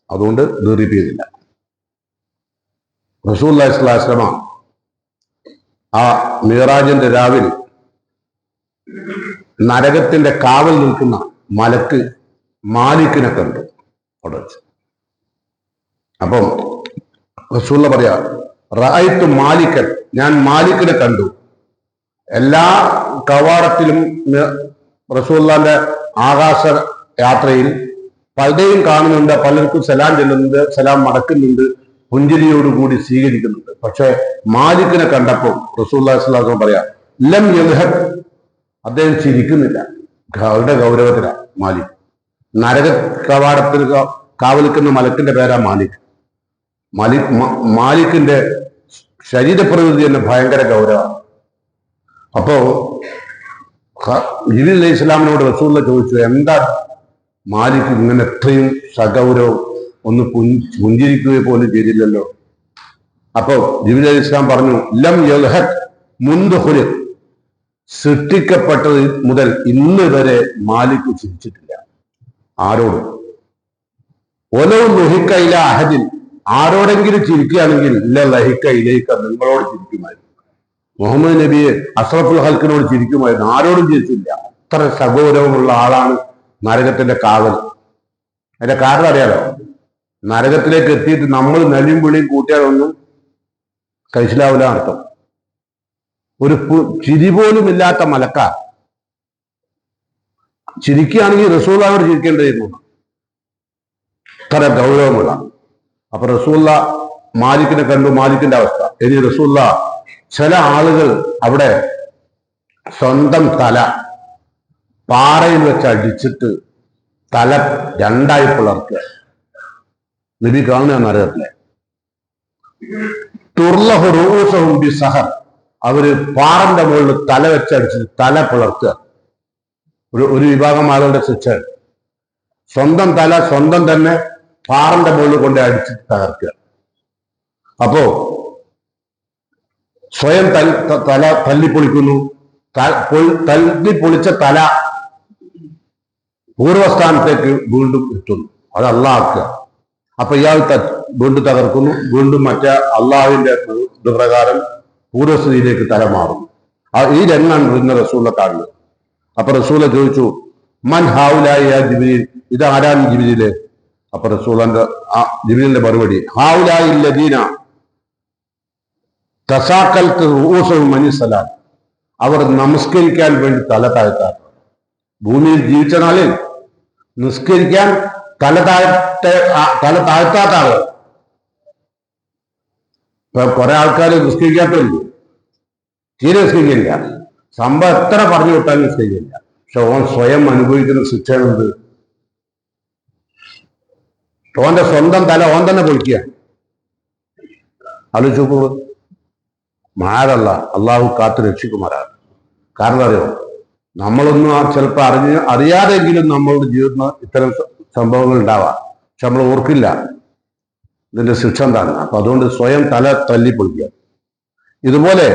അതുകൊണ്ട് ദീർഘിപ്പിക്കുന്നില്ല. റസൂലുള്ളാഹി സ്വല്ലല്ലാഹു അലൈഹി വസല്ലം ആ മിഅ്റാജിന്റെ രാവിൽ നരകത്തിന്റെ കാവൽ നിൽക്കുന്ന മലക്ക് മാലിക്കിനെ കണ്ടു അവിടെ വെച്ച്. അപ്പം റസൂലുള്ള പറയാ, റഅയ്തു മാലിക്കൻ, ഞാൻ മാലിക്കിനെ കണ്ടു. എല്ലാ കവാടത്തിലും റസൂലുള്ളാഹിന്റെ ആകാശ യാത്രയിൽ പലരെയും കാണുന്നുണ്ട്, പലർക്കും സലാം ചെല്ലുന്നുണ്ട്, സലാം മടക്കുന്നുണ്ട്, പുഞ്ചിരിയോടുകൂടി സ്വീകരിക്കുന്നുണ്ട്. പക്ഷെ മാലിക്കിനെ കണ്ടപ്പോൾ റസൂലുള്ളാഹി സ്വല്ലല്ലാഹു അലൈഹി വസല്ലം പറയാ, ലം യൽഹക്, അദ്ദേഹം ചിരിക്കുന്നില്ല. അവരുടെ ഗൗരവത്തിലാണ് മാലിക്. നരക കവാടത്തിൽ കാവലിക്കുന്ന മലക്കിന്റെ പേരാ മാലിക്. മാലിക്കിന്റെ ശരീരപ്രകൃതി തന്നെ ഭയങ്കര ഗൗരവമാണ്. അപ്പോ ജിബ്രീൽ അലൈഹി ഇസ്ലാമിനോട് റസൂലുള്ള ചോദിച്ചു, എന്താ മാലിക് ഇങ്ങനെ എത്രയും സഗൗരവം, ഒന്ന് പുഞ്ചിരിക്കുകയെ പോലും ചെയ്തില്ലല്ലോ. അപ്പോ ജിബ്രീൽ അലൈഹി ഇസ്ലാം പറഞ്ഞു, ലം യൽഹക് മുൻദു ഖുലിഖ്, സൃഷ്ടിക്കപ്പെട്ടത് മുതൽ ഇന്ന് വരെ മാലിക് ചിരിച്ചിട്ടില്ല ആരോടും. ഒലോ ലുഹിക്ക ഇല അഹദിൻ, ആരോടെങ്കിലും ചിരിക്കുകയാണെങ്കിൽ ഇല്ല ലഹിക്ക ഇലയിക്ക, നിങ്ങളോട് ചിരിക്കുമായിരുന്നു. മുഹമ്മദ് നബിയെ അഷ്റഫുൽ ഹൽക്കിനോട് ചിരിക്കുമായിരുന്നു, ആരോടും ചിരിച്ചില്ല. അത്ര സഗൗരവമുള്ള ആളാണ് നരകത്തിന്റെ കാവൽ. അതിന്റെ കാരണം അറിയാലോ, നരകത്തിലേക്ക് എത്തിയിട്ട് നമ്മൾ നെല്ലിയും വിളിയും കൂട്ടിയാലൊന്നും കഴിച്ചിലാവില്ല അർത്ഥം. ഒരു ചിരി പോലും ഇല്ലാത്ത മലക്ക ചിരിക്കുകയാണെങ്കിൽ റസൂലുള്ളാഹിയോട് ചിരിക്കേണ്ടതായിരുന്നു, അത്ര ഗൗരവമുള്ള. അപ്പൊ റസൂലുള്ള മാലിക്കിനെ കണ്ടു, മാലിക്കിന്റെ അവസ്ഥ. ഇനി റസൂലുള്ള ചില ആളുകൾ അവിടെ സ്വന്തം തല പാറയിൽ വെച്ച് അടിച്ചിട്ട് തല രണ്ടായി പിളർക്കുക. നബി കാണുക നരകത്തിലെ തുർലഹു റൂസഹും ബിസഹർ, അവര് പാറന്റെ മുകളിൽ തല വെച്ചടിച്ച് തല പിളർത്തുക. ഒരു വിഭാഗം ആളുകളുടെ ശിക്ഷ. സ്വന്തം തല സ്വന്തം തന്നെ പാറന്റെ മുകളിൽ കൊണ്ട് അടിച്ച് തകർക്കുക. അപ്പോ സ്വയം തല തല്ലിപ്പൊളിക്കുന്നു. തല്ലിപ്പൊളിച്ച തല പൂർവസ്ഥാനത്തേക്ക് വീണ്ടും എത്തുന്നു. അത് അള്ളാഹ്. അപ്പൊ ഇയാൾ വീണ്ടും തകർക്കുന്നു, വീണ്ടും മറ്റേ അള്ളാഹുവിന്റെ ഇതുപ്രകാരം പൂർവസ്ഥിതിയിലേക്ക് തല മാറും. ഈ രംഗാണ് പിന്നെ റസൂല കാണുന്നത്. അപ്പൊ റസൂല ചോദിച്ചു, മൻ ഹാവുലായ ജിബ്രീൽ, ഇത് ആരാണ് ജിബ്രീല്? അപ്പൊ റസൂലന്റെ ജിബ്രീലിന്റെ മറുപടി, ഹാവുലായി ലദീന തസാക്കൽത്ത് റൂസഹും അനിസ്സലാം, അവർ നമസ്കരിക്കാൻ വേണ്ടി തല താഴ്ത്താറ്. ഭൂമിയിൽ ജീവിച്ച നാളിൽ നിസ്കരിക്കാൻ തല താഴ്ത്താത്ത ആള്. ഇപ്പൊ കുറെ ആൾക്കാർ നിസ്കരിക്കാത്തല്ലോ, തീരെ നിസ്കരിക്കില്ല. സംഭവം എത്ര പറഞ്ഞു വിട്ടാലും നിസ്കരിക്കില്ല. പക്ഷെ ഓൻ സ്വയം അനുഭവിക്കുന്ന ശിക്ഷയുണ്ട്. ഓന്റെ സ്വന്തം തല ഓൻ തന്നെ പൊളിക്കുക. ആലോചിച്ചു. മാറല്ല, അള്ളാഹു കാത്തു രക്ഷിക്കുമാറാണ്. കാരണം അറിയോ, നമ്മളൊന്നും ചിലപ്പോൾ അറിയാതെങ്കിലും നമ്മളുടെ ജീവിതത്തിൽ ഇത്തരം സംഭവങ്ങൾ ഉണ്ടാവാം. പക്ഷെ നമ്മൾ ഓർക്കില്ല ഇതിന്റെ ശിക്ഷ എന്താണ്. അപ്പൊ അതുകൊണ്ട് സ്വയം തല തല്ലിപ്പൊളിക്കുക. ഇതുപോലെ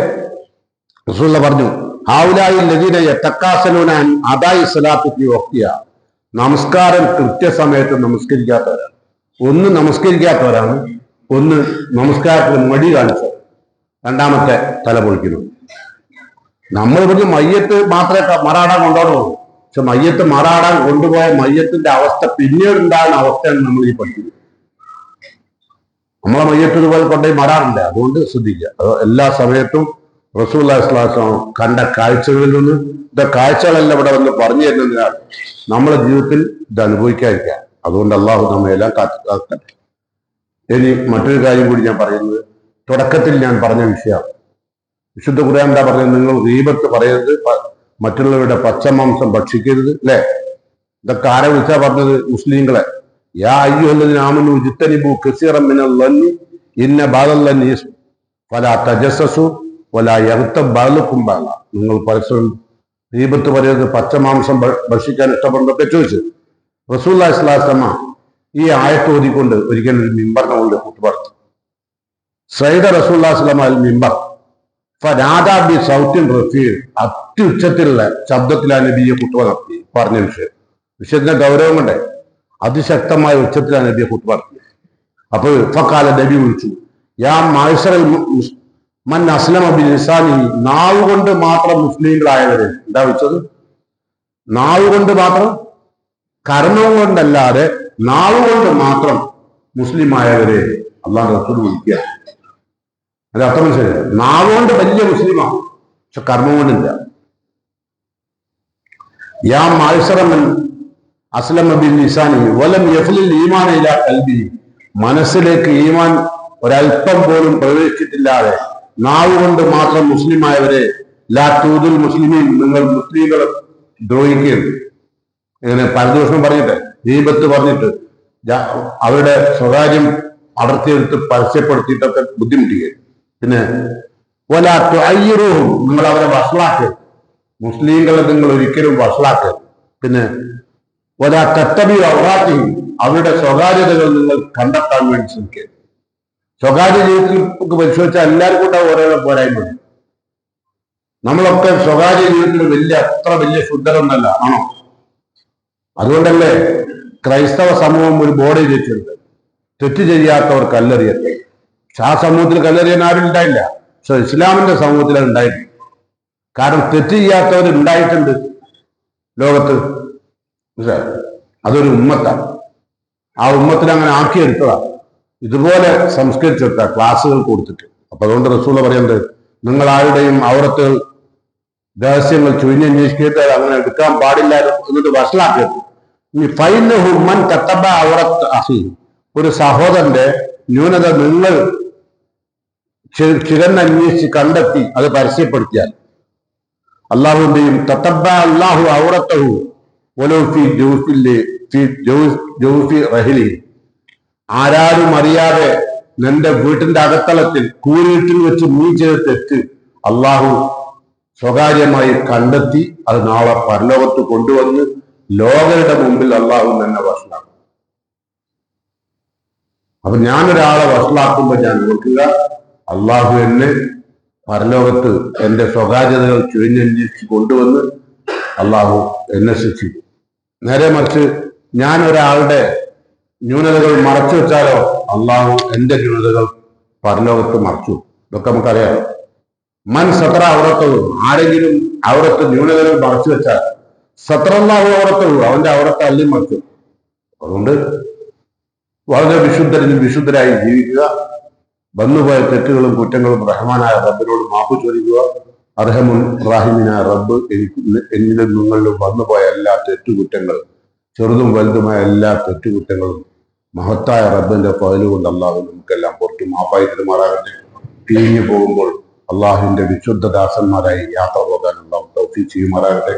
റസൂലുള്ള പറഞ്ഞു, ഹാവുലായി ലദീന യതക്കാസലൂന അദാഇ സ്വലാത്തി ഫീ വഖ്തിഹാ, നമസ്കാരം കൃത്യസമയത്ത് നമസ്കരിക്കാത്തവരാണ്. ഒന്ന് നമസ്കരിക്കാത്തവരാണ്, ഒന്ന് നമസ്കാരത്തിന് മടി കാണിച്ചത്, രണ്ടാമത്തെ തല പൊളിക്കുന്നു. നമ്മൾ ഇവിടുന്ന് മയ്യത്ത് മാത്രമേ മറാടാൻ കൊണ്ടുപോകുള്ളൂ. പക്ഷെ മയ്യത്ത് മറാടാൻ കൊണ്ടുപോയ മയ്യത്തിന്റെ അവസ്ഥ പിന്നീട് ഉണ്ടാകുന്ന അവസ്ഥയാണ് നമ്മൾ ഈ പഠിക്കുന്നത്. നമ്മളെ മയ്യത്ത് ഇതുപോലെ കൊണ്ടുപോയി മറാറില്ല. അതുകൊണ്ട് ശ്രദ്ധിക്കുക. എല്ലാ സമയത്തും റസൂലുള്ളാഹി സ്വല്ലല്ലാഹു അലൈഹി വസല്ലം കണ്ട കാഴ്ചകളിൽ നിന്ന് കാഴ്ചകളെല്ലാം ഇവിടെ വന്ന് പറഞ്ഞു തരുന്നതിനാൽ നമ്മളെ ജീവിതത്തിൽ ഇത് അനുഭവിക്കാതിരിക്കുക. അതുകൊണ്ട് അള്ളാഹു നമ്മയെല്ലാം കാക്കട്ടെ. ഇനി മറ്റൊരു കാര്യം കൂടി ഞാൻ പറയുന്നത്, തുടക്കത്തിൽ ഞാൻ പറഞ്ഞ വിഷയം, വിശുദ്ധ ഖുർആൻ എന്താ പറയുന്നത്? നിങ്ങൾ ഗീബത്ത് പറയരുത്, മറ്റുള്ളവരുടെ പച്ചമാംസം ഭക്ഷിക്കരുത്, അല്ലെ? ഇതൊക്കെ ആരെ വിളിച്ചാ പറഞ്ഞത്? മുസ്ലിങ്ങളെ. യാ അയ്യുഹല്ലദീന ആമനൂ ജിത്തനിബൂ കസീറൻ മിനൽ ളന്നി ഇന്ന ബഅദൽ ളന്നി ഇസ്ം ഫലാ തജസ്സസു വലാ യഗ്തബ് ബഅദുകും ബഅദ. നിങ്ങൾ പരസ്പരം ഗീബത്ത് പറയരുത്, പച്ചമാംസം ഭക്ഷിക്കാൻ ഇഷ്ടപ്പെടുന്നതൊക്കെ ചോദിച്ചു. റസൂലുള്ളാഹി സ്വല്ലല്ലാഹു അലൈഹി വസല്ലം ഈ ആയത്ത് ഓതിക്കൊണ്ട് ഒരിക്കലും ഒരു മിമ്പറിനെ കൊണ്ട് കുത്തുപറത്തു. സയ്യിദ റസൂലുള്ളാഹി സ്വല്ലല്ലാഹു അലൈഹി വസല്ലം മിമ്പർ ഫനാദാ ബി സൗത്തിൻ റഫീഅ്, അത്യുച്ചത്തിലുള്ള ശബ്ദത്തിലാണ് നബിയെ കുത്തുവ നടത്തി. പറഞ്ഞ വിഷയത്തിന്റെ ഗൗരവം കൊണ്ടേ അതിശക്തമായ ഉച്ചത്തിലാണ് നബിയെ കുത്തുവ നടത്തിയത്. അപ്പൊ ഫഖാല, നബി വിളിച്ചു, യാ മഅ്ശറൽ മൻ അസ്ലമ ബിലിസാനി, നാവ് കൊണ്ട് മാത്രം മുസ്ലിങ്ങളായവരെ. എന്താ വിളിച്ചത്? നാവ് കൊണ്ട് മാത്രം, കർമ്മം കൊണ്ടല്ലാതെ നാവ് കൊണ്ട് മാത്രം മുസ്ലിമായവരെ അള്ളാഹു റസൂൽ വിളിക്കുക. അത് അർത്ഥം മനസ്സിലായി. നാവ് കൊണ്ട് വലിയ മുസ്ലിമാണ്, പക്ഷെ കർമ്മം കൊണ്ടില്ല. യാ മഅ്ശറൽ അസ്ലമ ബിലിസാനി വലം യഫ്ലിൽ ഈമാന ഇലാ ഖൽബി, മനസ്സിലേക്ക് ഈമാൻ ഒരൽപ്പം പോലും പ്രവേശിച്ചിട്ടില്ലാതെ നാവ് കൊണ്ട് മാത്രം മുസ്ലിമായവരെ ലാ തൂദുൽ മുസ്ലിമീൻ, നിങ്ങൾ മുസ്ലിങ്ങളെ ദ്രോഹിക്കരുത്. ഇങ്ങനെ പരദോഷം പറഞ്ഞിട്ട്, ദീപത്ത് പറഞ്ഞിട്ട്, അവരുടെ സ്വകാര്യം അടർത്തിയെടുത്ത് പരസ്യപ്പെടുത്തിയിട്ടൊക്കെ ബുദ്ധിമുട്ടിക്കരുത്. പിന്നെ വലാ തുഅയ്യിറൂഹും, നിങ്ങൾ അവരെ വഷളാക്കരുത്. മുസ്ലിങ്ങളെ നിങ്ങൾ ഒരിക്കലും വഷളാക്കരുത്. പിന്നെ വലാ തത്തബിഉ ഔറാത്തിഹിം, അവരുടെ സ്വകാര്യതകൾ നിങ്ങൾ കണ്ടെത്താൻ വേണ്ടി ശ്രമിക്കരുത്. സ്വകാര്യ ജീവിതത്തിൽ പരിശോധിച്ചാൽ എല്ലാവർക്കും കൂടെ ഓരോ പോരായ്മ. നമ്മളൊക്കെ സ്വകാര്യ ജീവിതത്തിൽ അത്ര വലിയ ശുദ്ധരൊന്നല്ല, ആണോ? അതുകൊണ്ടല്ലേ ക്രൈസ്തവ സമൂഹം ഒരു ബോർഡ് എഴുതിയിട്ടുണ്ട്, തെറ്റ് ചെയ്യാത്തവർ കല്ലെറിയട്ടെ. പക്ഷെ ആ സമൂഹത്തിൽ കല്ലെറിയാൻ ആരും ഉണ്ടായില്ല. പക്ഷെ ഇസ്ലാമിന്റെ സമൂഹത്തിൽ അത് ഉണ്ടായിട്ടില്ല. കാരണം തെറ്റ് ചെയ്യാത്തവർ ഉണ്ടായിട്ടുണ്ട് ലോകത്ത്. അതൊരു ഉമ്മത്താണ്. ആ ഉമ്മത്തിൽ അങ്ങനെ ആക്കിയെടുത്തതാണ്. ഇതുപോലെ സംസ്കരിച്ചെടുത്ത ക്ലാസ്സുകൾ കൊടുത്തിട്ട്. അപ്പൊ അതുകൊണ്ട് റസൂൽ പറയുന്നത്, നിങ്ങൾ ആരുടെയും ഔറത്തുകൾ രഹസ്യങ്ങൾ ചുഴിഞ്ഞന്വേഷിക്കരുത്, അങ്ങനെ എടുക്കാൻ പാടില്ല എന്നിട്ട് വഷളാക്കരുത്. ഒരു സഹോദരന്റെ ന്യൂനത നിങ്ങൾ ചികന്നന്വേഷിച്ച് കണ്ടെത്തി അത് പരസ്യപ്പെടുത്തിയാൽ അള്ളാഹുവിന്റെയും തത്തബ്ബ അള്ളാഹു ഔറത്തഹു റഹിലി, ആരാരും അറിയാതെ നിന്റെ വീട്ടിന്റെ അകത്തളത്തിൽ കൂരിട്ടിൽ വെച്ച് നീ ചെയ്ത തെറ്റ് അള്ളാഹു സ്വകാര്യമായി കണ്ടെത്തി അത് നാളെ പരലോകത്ത് കൊണ്ടുവന്ന് ലോകരുടെ മുമ്പിൽ അള്ളാഹു തന്നെ വഷളാക്കും. അപ്പൊ ഞാനൊരാളെ വഷളാക്കുമ്പോൾ ഞാൻ ഓർക്കുക, അള്ളാഹു എന്നെ പരലോകത്ത് എന്റെ സ്വകാര്യതകൾ ചുഴിഞ്ഞന്വേഷിച്ച് കൊണ്ടുവന്ന് അള്ളാഹു എന്നെ ശിക്ഷിക്കും. നേരെ മറിച്ച് ഞാൻ ഒരാളുടെ ന്യൂനതകൾ മറച്ചു വെച്ചാലോ അള്ളാഹു എന്റെ ന്യൂനതകൾ പരലോകത്ത് മറച്ചു. ഇതൊക്കെ നമുക്കറിയാം. മൻ സത്ര ഔറത്തവും, ആരെങ്കിലും ഔറത്ത് ന്യൂനതകൾ മറച്ചു വെച്ചാൽ സത്രല്ലാഹു ഔറത്തവും, അവന്റെ ഔറത്ത് അല്ലി മറച്ചു. അതുകൊണ്ട് വളരെ വിശുദ്ധരായി ജീവിക്കുക. വന്നുപോയ തെറ്റുകളും കുറ്റങ്ങളും റഹ്മാനായ റബ്ബിനോട് മാപ്പ് ചോദിക്കുക. അർഹമുൻ റാഹിമിനായ റബ്ബ് എന്നിലും നിങ്ങളിലും വന്നുപോയ എല്ലാ തെറ്റുകുറ്റങ്ങളും, ചെറുതും വലുതുമായ എല്ലാ തെറ്റുകുറ്റങ്ങളും മഹത്തായ റബ്ബിന്റെ ഫضل കൊണ്ട് അള്ളാഹു നമുക്കെല്ലാം പുറത്തു മാപ്പായി പെരുമാറാകട്ടെ. പിരിഞ്ഞു പോകുമ്പോൾ അള്ളാഹുവിന്റെ വിശുദ്ധ ദാസന്മാരായി യാത്ര പോകാൻ അള്ളാഹു തൗഫീഖ് ചെയ്യുമാറാകട്ടെ.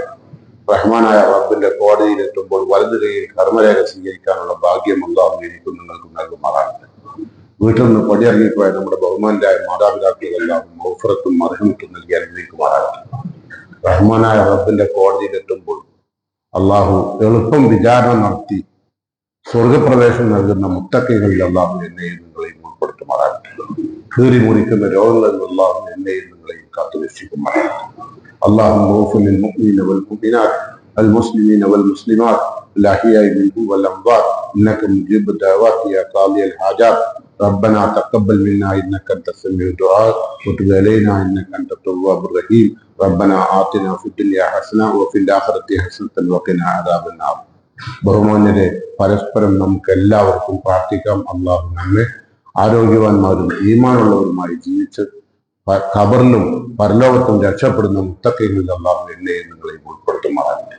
റഹ്മാനായ റബ്ബിന്റെ കോടതിയിലെത്തുമ്പോൾ വലതു കൈയിൽ കർമ്മരേഖ സ്വീകരിക്കാനുള്ള ഭാഗ്യം അള്ളാഹു എനിക്കും നിങ്ങൾക്കും നൽകുമാറാകട്ടെ. വീട്ടിൽ നിന്ന് പടിയിറങ്ങിപ്പോയ നമ്മുടെ ബഹുമാനായ മാതാപിതാക്കളെല്ലാം മൗഫറത്തും മർഹമത്തും നൽകി അനുഗ്രഹിക്കുമാറാകട്ടെ. റഹ്മാനായ റബ്ബിന്റെ കോടതിയിലെത്തുമ്പോൾ അള്ളാഹു എളുപ്പം വിചാരണ നടത്തി സ്വർഗപ്രവേശം നൽകുന്ന മുത്തക്കൈകളിൽ അള്ളാഹു എന്നെയും നിങ്ങളെയും ഉൾപ്പെടുത്തുമാറാകട്ടെ. കീറി മുറിക്കുന്ന രോഗങ്ങളിൽ അള്ളാഹു എന്നെയും നിങ്ങളെയും കാത്തുരക്ഷിക്കുമാറാകട്ടെ. المسلمين والمسلمات الأحياء منهم والأموات إنك مجيب الدعوات يا قاضي الحاجات. ربنا تقبل منا إنك أنت السميع الدعاء وتب علينا إنك أنت التواب الرحيم. ربنا آتنا في الدنيا حسنة وفي الآخرة حسنة وقنا عذاب النار. ബഹുമാന്യരെ, പരസ്പരം നമുക്ക് എല്ലാവർക്കും പ്രാർത്ഥിക്കാം. അള്ളാഹു നമ്മെ ആരോഗ്യവാന്മാരും ഈമാനുള്ളവരുമായി ജീവിച്ച് ഖബറിലും പരലോകത്തും രക്ഷപ്പെടുന്ന മുത്തഖീങ്ങളിൽ അള്ളാഹു എന്നെയും നിങ്ങളെയും ഉൾപ്പെടുത്തുമാറാകട്ടെ.